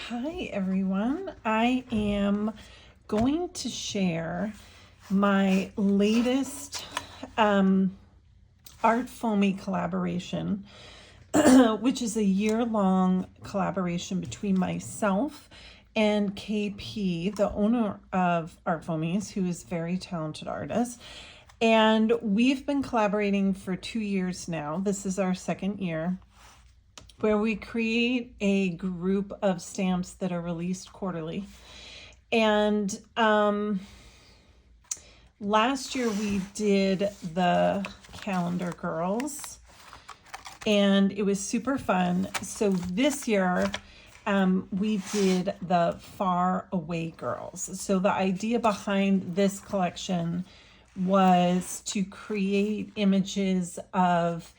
Hi everyone. I am going to share my latest Art Foamy collaboration, which is a year-long collaboration between myself and KP, the owner of Art Foamies, who is a very talented artist. And we've been collaborating for 2 years now. This is our second year, where we create a group of stamps that are released quarterly. And last year we did the calendar girls, and it was super fun. So this year we did the Faraway girls. So the idea behind this collection was to create images of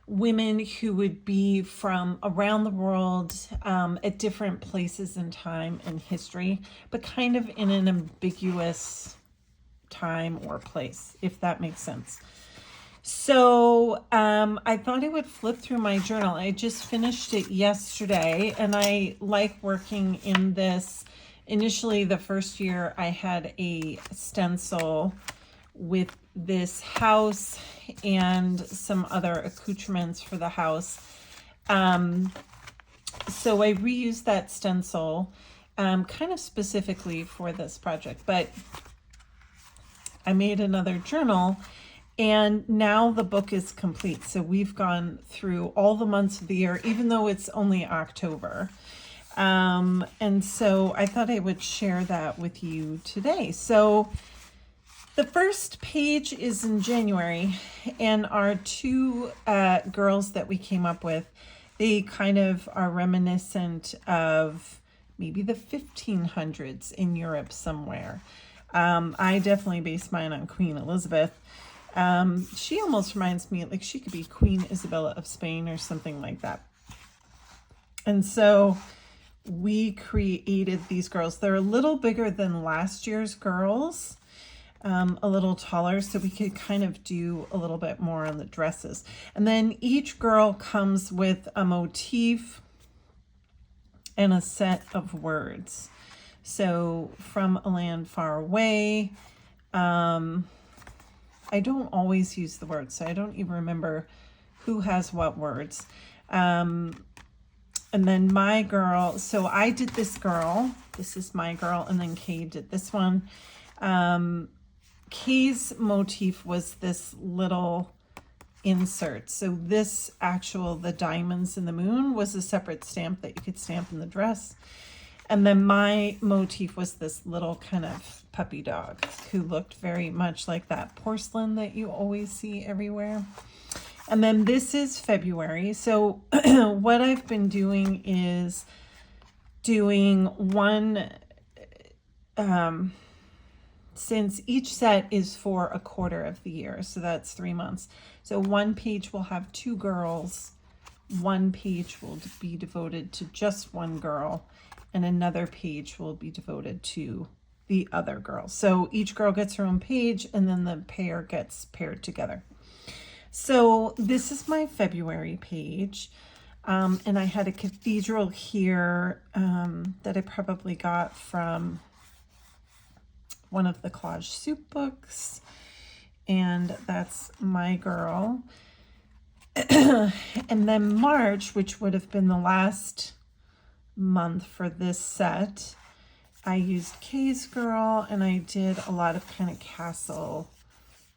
women who would be from around the world at different places in time and history, but kind of in an ambiguous time or place, if that makes sense. So I thought I would flip through my journal. I just finished it yesterday, and I like working in this. Initially, the first year, I had a stencil with this house and some other accoutrements for the house. So I reused that stencil kind of specifically for this project, but I made another journal, and now the book is complete. So we've gone through all the months of the year, even though it's only October. And so I thought I would share that with you today. So the first page is in January, and our two girls that we came up with, they kind of are reminiscent of maybe the 1500s in Europe somewhere. I definitely based mine on Queen Elizabeth. She almost reminds me, like she could be Queen Isabella of Spain or something like that. And so we created these girls. They're a little bigger than last year's girls. A little taller, so we could kind of do a little bit more on the dresses. And then each girl comes with a motif and a set of words. So from a land far away. I don't always use the words, so I don't even remember who has what words. And then my girl, so I did this girl. This is my girl, and then Kay did this one. Kay's motif was this little insert. So this the diamonds in the moon was a separate stamp that you could stamp in the dress. And then my motif was this little kind of puppy dog who looked very much like that porcelain that you always see everywhere. And then this is February. So what I've been doing is doing one, since each set is for a quarter of the year, so that's 3 months. So one page will have two girls, one page will be devoted to just one girl, and another page will be devoted to the other girl. So each girl gets her own page, and then the pair gets paired together. So this is my February page. And I had a cathedral here that I probably got from one of the collage soup books, and that's my girl. And then March, which would have been the last month for this set, I used Kay's girl, and I did a lot of kind of castle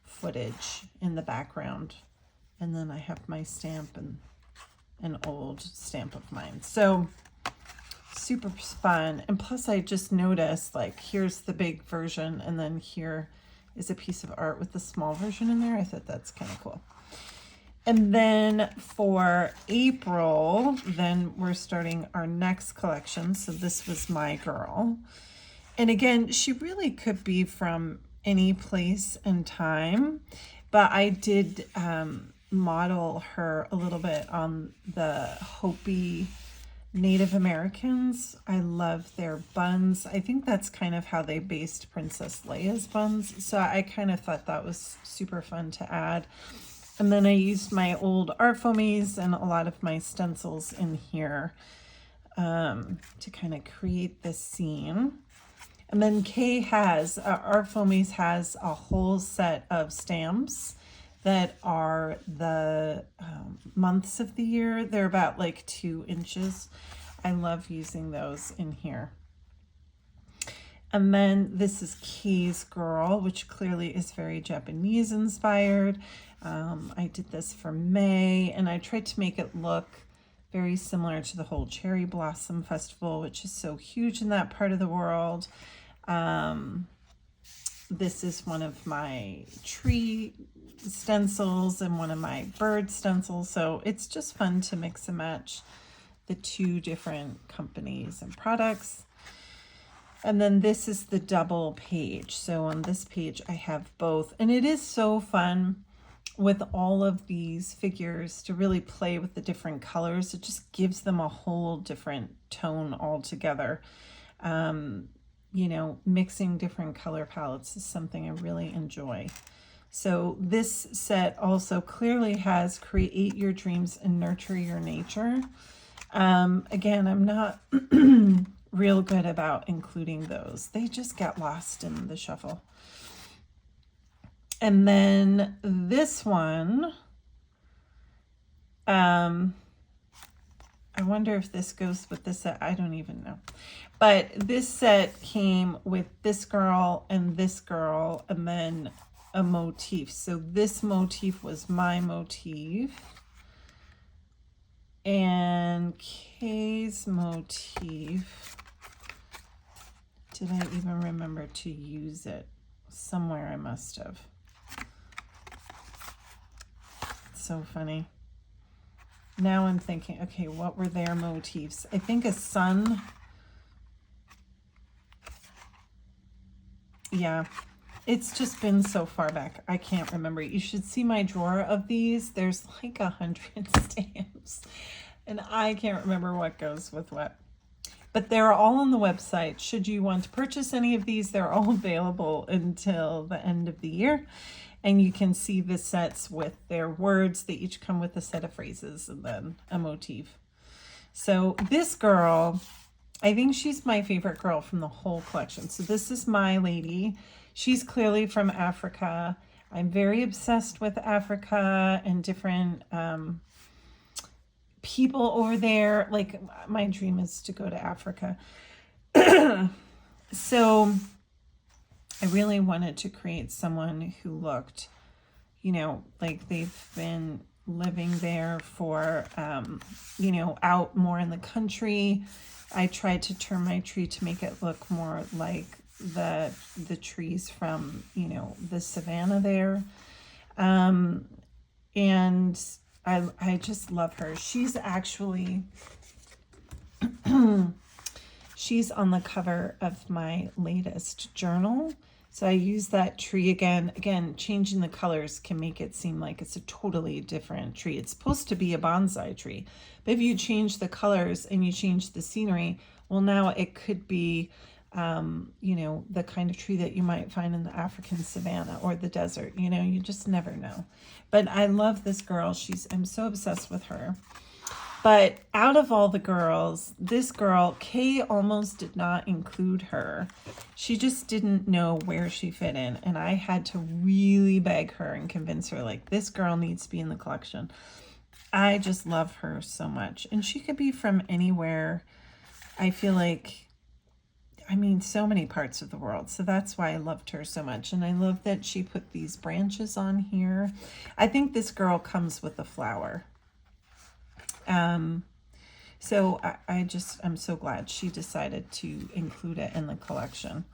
footage in the background. And then I have my stamp and an old stamp of mine. So super fun. And plus I just noticed, like, here's the big version, and then here is a piece of art with the small version in there. I thought that's kind of cool. And then for April, then we're starting our next collection. So this was my girl. And again, she really could be from any place and time, but I did model her a little bit on the Hopi Native Americans. I love their buns. I think that's kind of how they based Princess Leia's buns. So I kind of thought that was super fun to add. And then I used my old art foamies and a lot of my stencils in here to kind of create this scene. And then Kay has, Art Foamies has a whole set of stamps that are the months of the year. They're about like 2 inches. I love using those in here. And then this is Kay's Girl, which clearly is very Japanese inspired. I did this for May, and I tried to make it look very similar to the whole Cherry Blossom Festival, which is so huge in that part of the world. This is one of my tree stencils and one of my bird stencils. So it's just fun to mix and match the 2 different companies and products. And then this is the double page. So on this page I have both, and it is so fun with all of these figures to really play with the different colors. It just gives them a whole different tone altogether. You know, mixing different color palettes is something I really enjoy. So this set also clearly has Create Your Dreams and Nurture Your Nature. Again, I'm not real good about including those. They just get lost in the shuffle. And then this one, I wonder if this goes with this set. I don't even know. But this set came with this girl, and then a motif. So this motif was my motif. And Kay's motif, did I even remember to use it? Somewhere I must have. It's so funny. Now I'm thinking, okay, what were their motifs? I think a sun. Yeah, it's just been so far back. I can't remember. You should see my drawer of these. There's like 100 stamps, and I can't remember what goes with what. But they're all on the website. Should you want to purchase any of these, they're all available until the end of the year. And you can see the sets with their words. They each come with a set of phrases and then a motif. So this girl, I think she's my favorite girl from the whole collection. So this is My Lady. She's clearly from Africa. I'm very obsessed with Africa and different people over there. Like, my dream is to go to Africa. So I really wanted to create someone who looked, you know, like they've been living there for, you know, out more in the country. I tried to turn my tree to make it look more like the trees from, you know, the savannah there. And I just love her. She's actually, she's on the cover of my latest journal. So I use that tree again. Again, changing the colors can make it seem like it's a totally different tree. It's supposed to be a bonsai tree. But if you change the colors and you change the scenery, well, now it could be, you know, the kind of tree that you might find in the African savannah or the desert. You know, you just never know. But I love this girl. I'm so obsessed with her. But out of all the girls, this girl, Kay almost did not include her. She just didn't know where she fit in. And I had to really beg her and convince her, like, this girl needs to be in the collection. I just love her so much. And she could be from anywhere. I feel like, I mean, so many parts of the world. So that's why I loved her so much. And I love that she put these branches on here. I think this girl comes with a flower. So I'm so glad she decided to include it in the collection.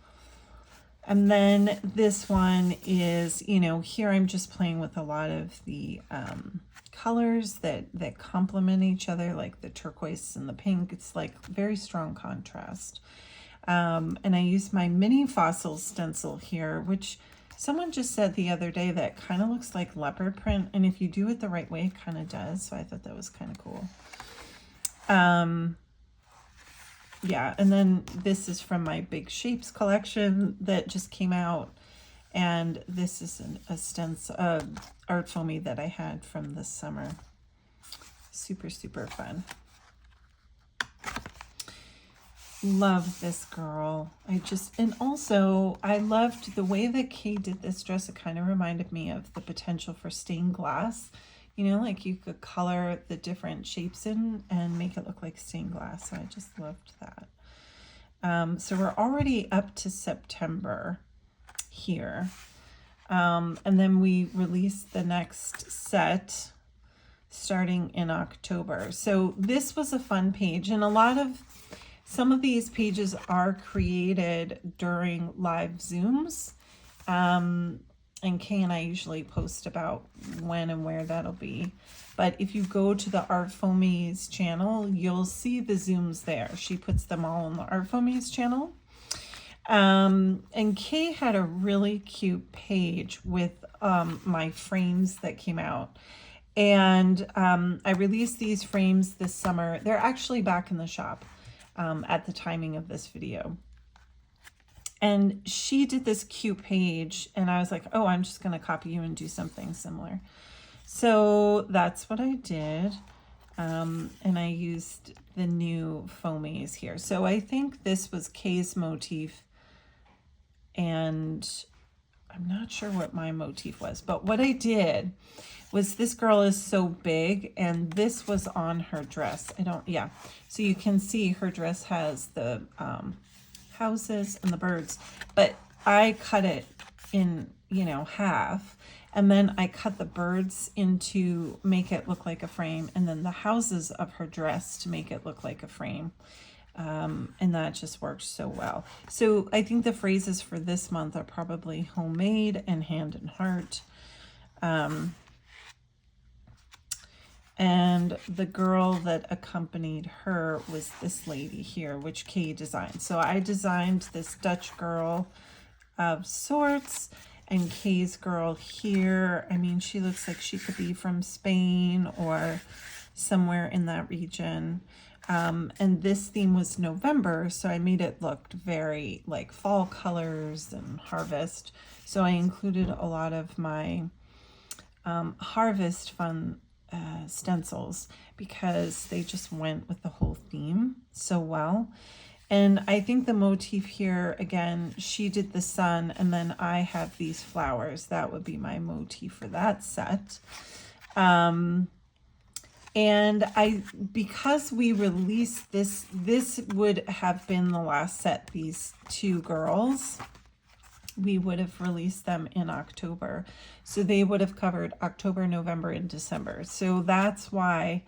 And then this one is, you know, here I'm just playing with a lot of the colors that complement each other, like the turquoise and the pink. It's like very strong contrast. And I used my mini fossil stencil here, which someone just said the other day that kind of looks like leopard print. And if you do it the right way, it kind of does. So I thought that was kind of cool. Yeah, and then this is from my Big Shapes collection that just came out. And this is a stencil, art foamy that I had from this summer. Super, super fun. love this girl. And also I loved the way that Kay did this dress. It kind of reminded me of the potential for stained glass. You know, like you could color the different shapes in and make it look like stained glass. So I just loved that. So we're already up to September here. And then we released the next set starting in October. So this was a fun page, and some of these pages are created during live Zooms. And Kay and I usually post about when and where that'll be. But if you go to the Art Foamies channel, you'll see the Zooms there. She puts them all on the Art Foamies channel. And Kay had a really cute page with my frames that came out. And I released these frames this summer. They're actually back in the shop at the timing of this video. And she did this cute page, and I was like, oh, I'm just going to copy you and do something similar. So that's what I did. And I used the new foamies here. So I think this was Kay's motif, and I'm not sure what my motif was, but what I did was, this girl is so big, and this was on her dress. So you can see her dress has the houses and the birds, but I cut it in, half, and then I cut the birds into make it look like a frame, and then the houses of her dress to make it look like a frame. And that just worked so well. So I think the phrases for this month are probably homemade and hand and heart. And the girl that accompanied her was this lady here, which Kay designed. So I designed this Dutch girl of sorts, and Kay's girl here, I mean, she looks like she could be from Spain or somewhere in that region. And this theme was November, so I made it look very like fall colors and harvest. So I included a lot of my harvest fun stencils, because they just went with the whole theme so well. And I think the motif here, again, she did the sun, and then I have these flowers. That would be my motif for that set. And because we released this would have been the last set, these two girls. We would have released them in October. So they would have covered October, November, and December. So that's why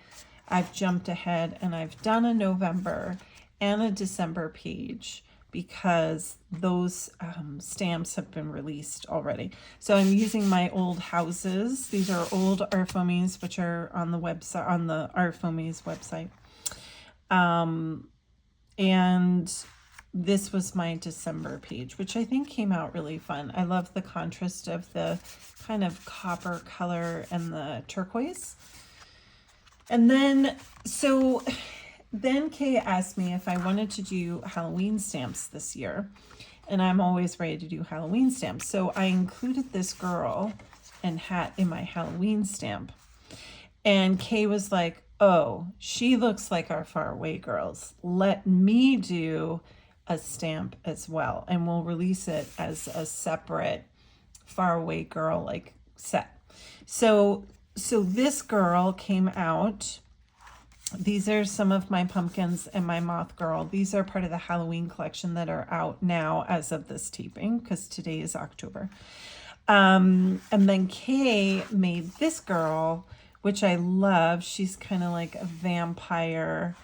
I've jumped ahead and I've done a November and a December page, because those stamps have been released already. So I'm using my old houses. These are old Art Foamies, which are on the website, on the Art Foamies website. And this was my December page, which I think came out really fun. I love the contrast of the kind of copper color and the turquoise. And then Kay asked me if I wanted to do Halloween stamps this year, and I'm always ready to do Halloween stamps. So I included this girl and hat in my Halloween stamp. And Kay was like, oh, she looks like our Faraway girls. Let me do a stamp as well, and we'll release it as a separate Faraway girl like set. So this girl came out. These are some of my pumpkins and my moth girl. These are part of the Halloween collection that are out now as of this taping, because today is October. And then Kay made this girl, which I love. She's kind of like a vampire,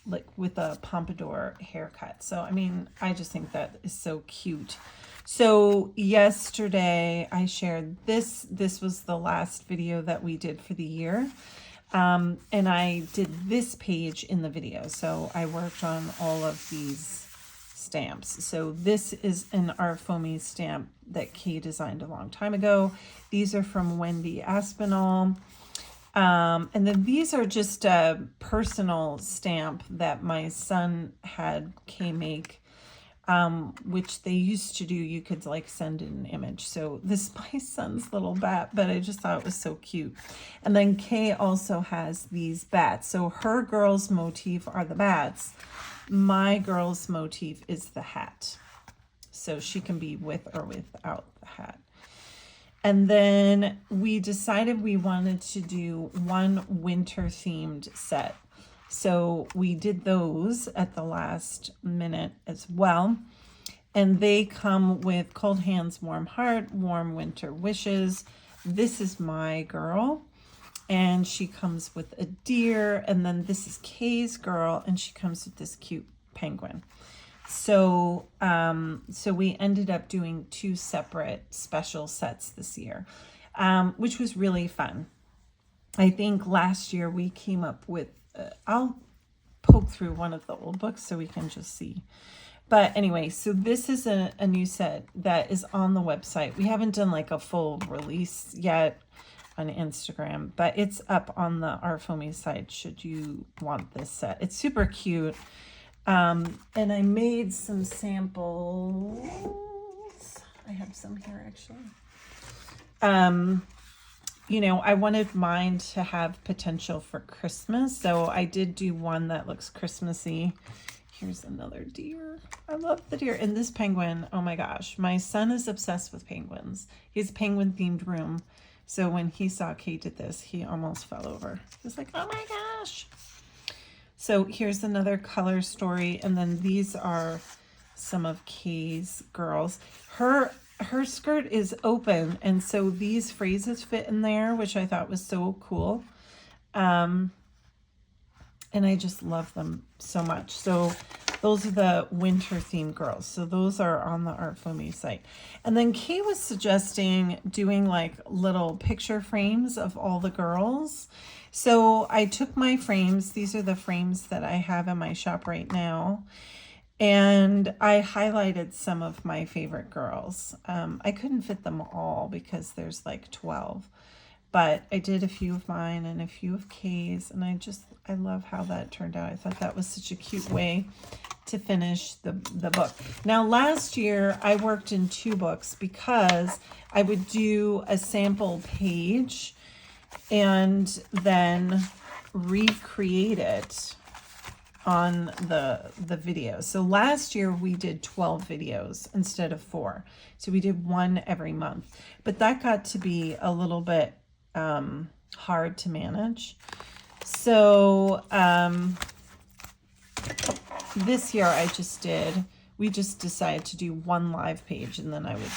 like with a pompadour haircut. So, I mean, I just think that is so cute. So yesterday I shared this. This was the last video that we did for the year. And I did this page in the video. So I worked on all of these stamps. So this is an Art Foamy stamp that Kay designed a long time ago. These are from Wendy Aspinall. And then these are just a personal stamp that my son had Kay make which they used to do. You could like send in an image. So this is my son's little bat, but I just thought it was so cute. And then Kay also has these bats. So her girl's motif are the bats. My girl's motif is the hat. So she can be with or without the hat. And then we decided we wanted to do one winter themed set. So we did those at the last minute as well. And they come with Cold Hands, Warm Heart, Warm Winter Wishes. This is my girl. And she comes with a deer. And then this is Kay's girl. And she comes with this cute penguin. So, so we ended up doing 2 separate special sets this year, which was really fun. I think last year we came up with, I'll poke through one of the old books so we can just see. But anyway, so this is a new set that is on the website. We haven't done like a full release yet on Instagram, but it's up on the Arfomi site should you want this set. It's super cute. And I made some samples. I have some here actually. You know, I wanted mine to have potential for Christmas. So I did do one that looks Christmassy. Here's another deer. I love the deer. And this penguin, oh my gosh. My son is obsessed with penguins. He has a penguin themed room. So when he saw Kate did this, he almost fell over. He was like, oh my gosh. So here's another color story. And then these are some of Kay's girls. Her skirt is open. And so these phrases fit in there, which I thought was so cool. And I just love them so much. So those are the winter themed girls. So those are on the Artfoamy site. And then Kay was suggesting doing like little picture frames of all the girls. So I took my frames. These are the frames that I have in my shop right now. And I highlighted some of my favorite girls. I couldn't fit them all because there's like 12. But I did a few of mine and a few of Kay's. And I love how that turned out. I thought that was such a cute way to finish the book. Now, last year, I worked in 2 books because I would do a sample page and then recreate it on the video. So last year we did 12 videos instead of 4. So we did 1 every month. But that got to be a little bit hard to manage. So this year we just decided to do 1 live page, and then I would,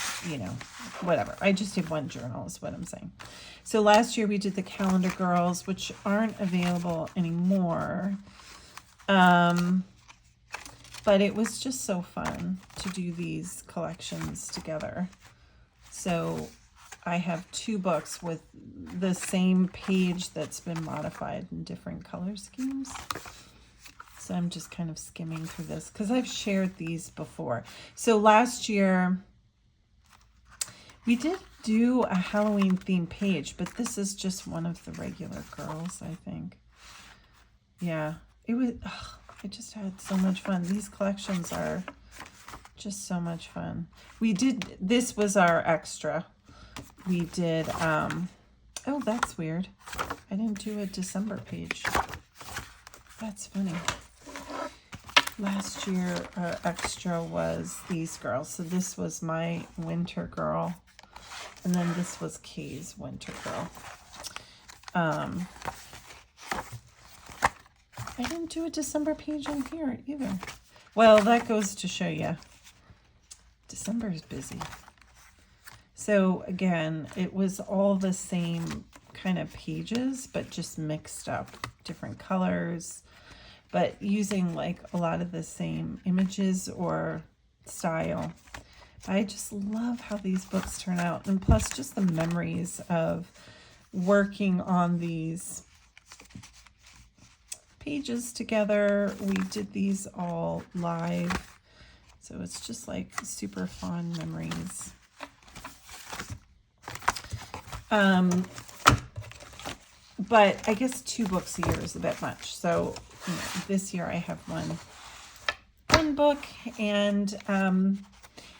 whatever. I just did 1 journal is what I'm saying. So last year we did the calendar girls, which aren't available anymore. But it was just so fun to do these collections together. So I have 2 books with the same page that's been modified in different color schemes. So I'm just kind of skimming through this because I've shared these before. So last year we did do a Halloween themed page, but this is just one of the regular girls, I think. Yeah, it was, I just had so much fun. These collections are just so much fun. This was our extra. We did, oh, that's weird. I didn't do a December page. That's funny. Last year, our extra was these girls. So this was my winter girl. And then this was Kay's winter girl. I didn't do a December page on here either. Well, that goes to show you. December is busy. So again, it was all the same kind of pages, but just mixed up different colors, but using like a lot of the same images or style. I just love how these books turn out. And plus just the memories of working on these pages together. We did these all live. So it's just like super fun memories. But I guess 2 books a year is a bit much. So this year I have one fun book. And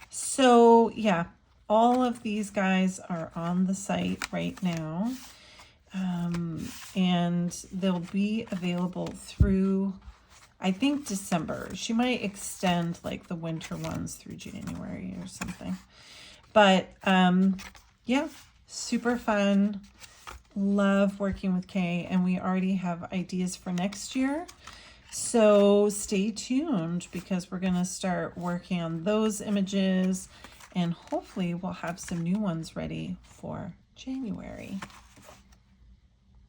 so yeah, all of these guys are on the site right now. And they'll be available through, I think, December. She might extend like the winter ones through January or something. But yeah, super fun. Love working with Kay, and we already have ideas for next year. So stay tuned, because we're going to start working on those images, and hopefully we'll have some new ones ready for January.